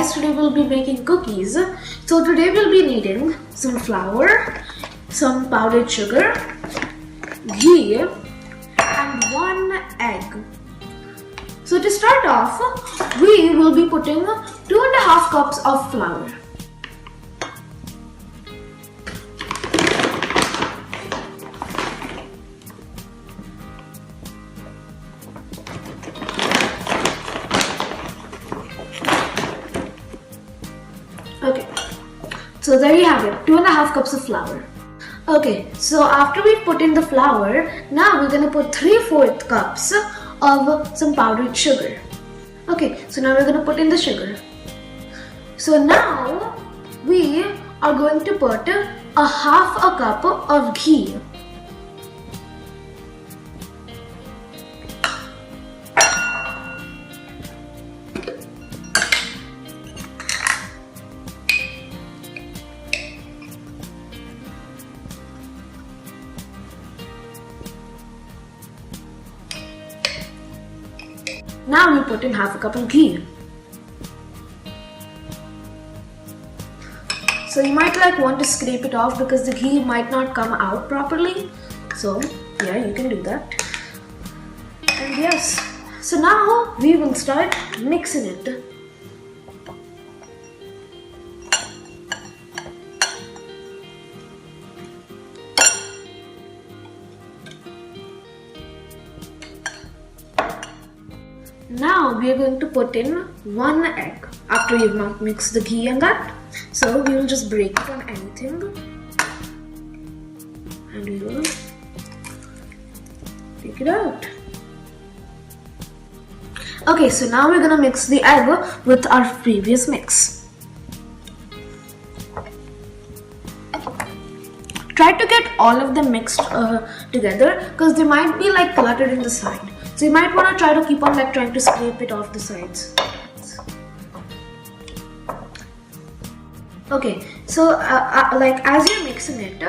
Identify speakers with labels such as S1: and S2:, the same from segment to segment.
S1: guys, today we'll be making cookies. So today we'll be needing some flour, some powdered sugar, ghee and 1 egg. So to start off, we will be putting 2.5 cups of flour. Okay, so there you have it, 2.5 cups of flour. Okay, so after we've put in the flour, now we're gonna put 3/4 cups of some powdered sugar. Okay, so now we're gonna put in the sugar. So now we are going to put 1/2 cup of ghee. Now we put in 1/2 cup of ghee. So you might want to scrape it off because the ghee might not come out properly. So yeah, you can do that. And yes, so now we will start mixing it. Now we are going to put in 1 egg after you've not mixed the ghee and that. So we will just break it on anything and we will take it out. Okay, so now we're gonna mix the egg with our previous mix. Try to get all of them mixed together because they might be cluttered in the side. So you might want to try to keep on trying to scrape it off the sides. Okay, so as you're mixing it,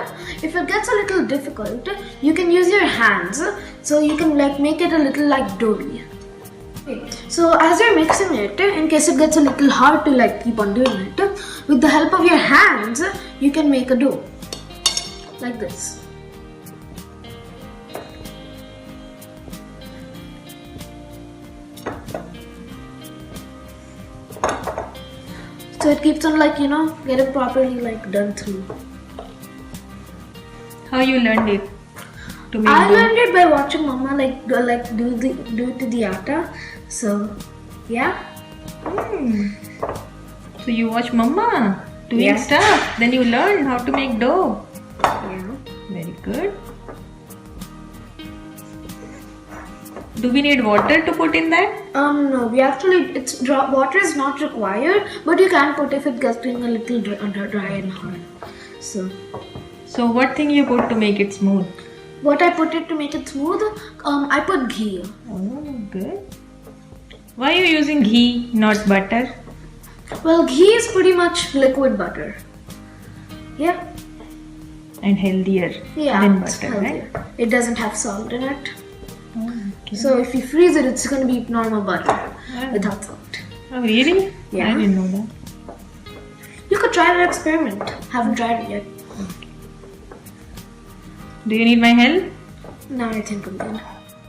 S1: if it gets a little difficult, you can use your hands. So you can make it a little doughy. Okay, so as you're mixing it, in case it gets a little hard to keep on doing it, with the help of your hands, you can make a dough like this. So it keeps on getting properly done through.
S2: How you learned it to make
S1: I
S2: dough?
S1: learned it by watching Mama do it to the atta. So yeah.
S2: So you watch Mama doing stuff, then you learn how to make dough.
S1: Yeah.
S2: Very good. Do we need water to put in that?
S1: No, we actually water is not required, but you can put if it gets a little dry and hard.
S2: So what thing you put to make it smooth?
S1: What I put it to make it smooth? I put ghee.
S2: Oh, good. Why are you using ghee, not butter?
S1: Well, ghee is pretty much liquid butter. Yeah.
S2: And healthier than butter,
S1: healthier.
S2: right?
S1: It doesn't have salt in it.
S2: Okay.
S1: So if you freeze it, it's going to be normal butter without salt.
S2: Oh, really?
S1: Yeah.
S2: I didn't know that.
S1: You could try that experiment. Haven't tried it yet.
S2: Okay. Do you need my help?
S1: Now I think I'm done.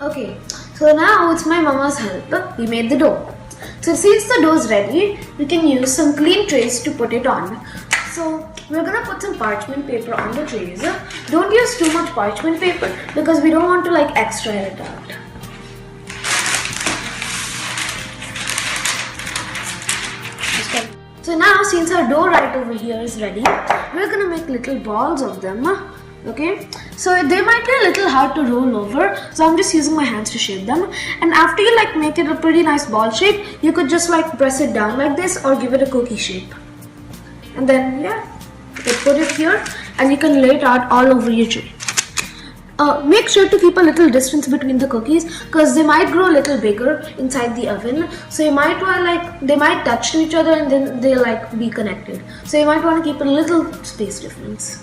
S1: Okay, so now it's my mama's help. We made the dough. So since the dough is ready, we can use some clean trays to put it on. So we're gonna put some parchment paper on the trays. Don't use too much parchment paper because we don't want to extract it out. So now since our dough right over here is ready, we're gonna make little balls of them. Okay, so they might be a little hard to roll over, so I'm just using my hands to shape them. And after you make it a pretty nice ball shape, you could just press it down like this or give it a cookie shape. And then yeah, you put it here and you can lay it out all over your tray. Make sure to keep a little distance between the cookies because they might grow a little bigger inside the oven. So you might want they might touch to each other and then they'll be connected. So you might want to keep a little space difference.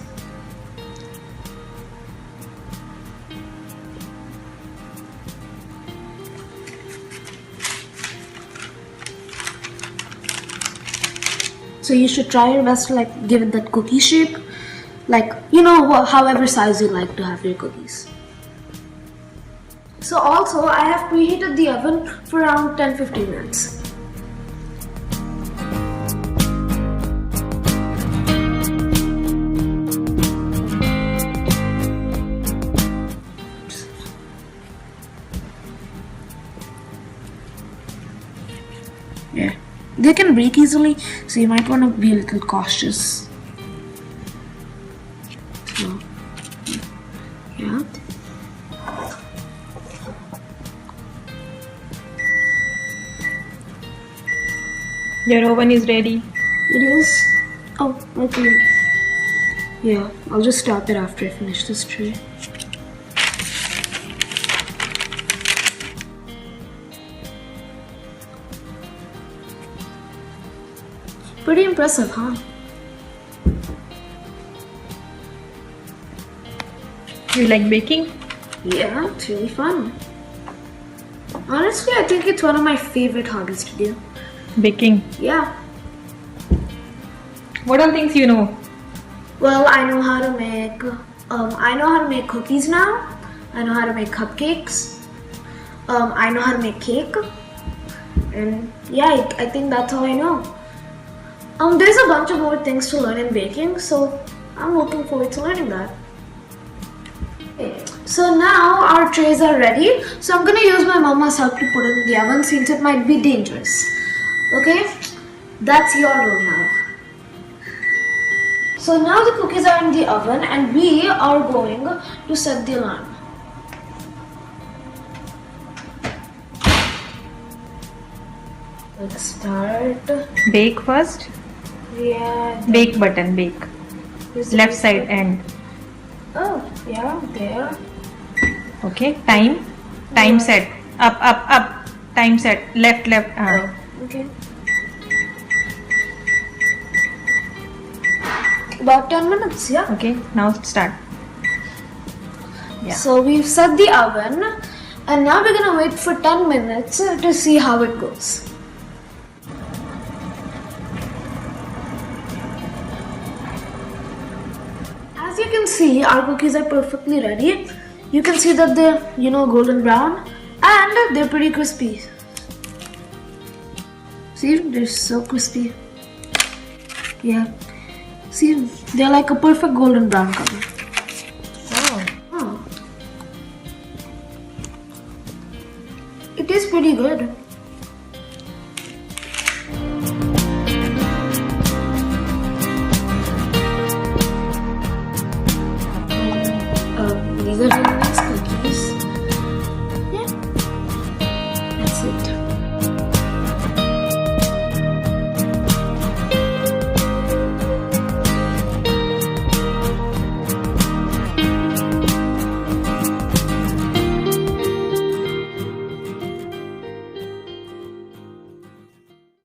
S1: So you should try your best to like give it that cookie shape, like however size you like to have your cookies. So also I have preheated the oven for around 10-15 minutes. Yeah, they can break easily, so you might want to be a little cautious. So, yeah.
S2: Your oven is ready.
S1: It is. Oh, okay. Yeah, I'll just stop it after I finish this tray. Pretty impressive, huh?
S2: You like baking?
S1: Yeah, it's really fun. Honestly, I think it's one of my favorite hobbies to do.
S2: Baking.
S1: Yeah.
S2: What all things you know?
S1: Well, I know how to make cookies now. I know how to make cupcakes. I know how to make cake. And yeah, I think that's all I know. There's a bunch of more things to learn in baking, so I'm looking forward to learning that. Okay, so now our trays are ready. So I'm gonna use my mama's help to put it in the oven since it might be dangerous. Okay, that's your role now. So now the cookies are in the oven and we are going to set the alarm. Let's start.
S2: Bake first.
S1: Yeah.
S2: Bake button, bake. Left side end.
S1: Oh, yeah, there.
S2: Okay, time. Time set. Up, up, up. Time set. Left, left.
S1: Oh, okay. About 10 minutes, yeah.
S2: Okay, now start. Yeah.
S1: So we've set the oven and now we're gonna wait for 10 minutes to see how it goes. As you can see, our cookies are perfectly ready. You can see that they're, golden brown and they're pretty crispy. See, they're so crispy. Yeah. See, they're like a perfect golden brown color.
S2: Wow.
S1: Oh. It is pretty good.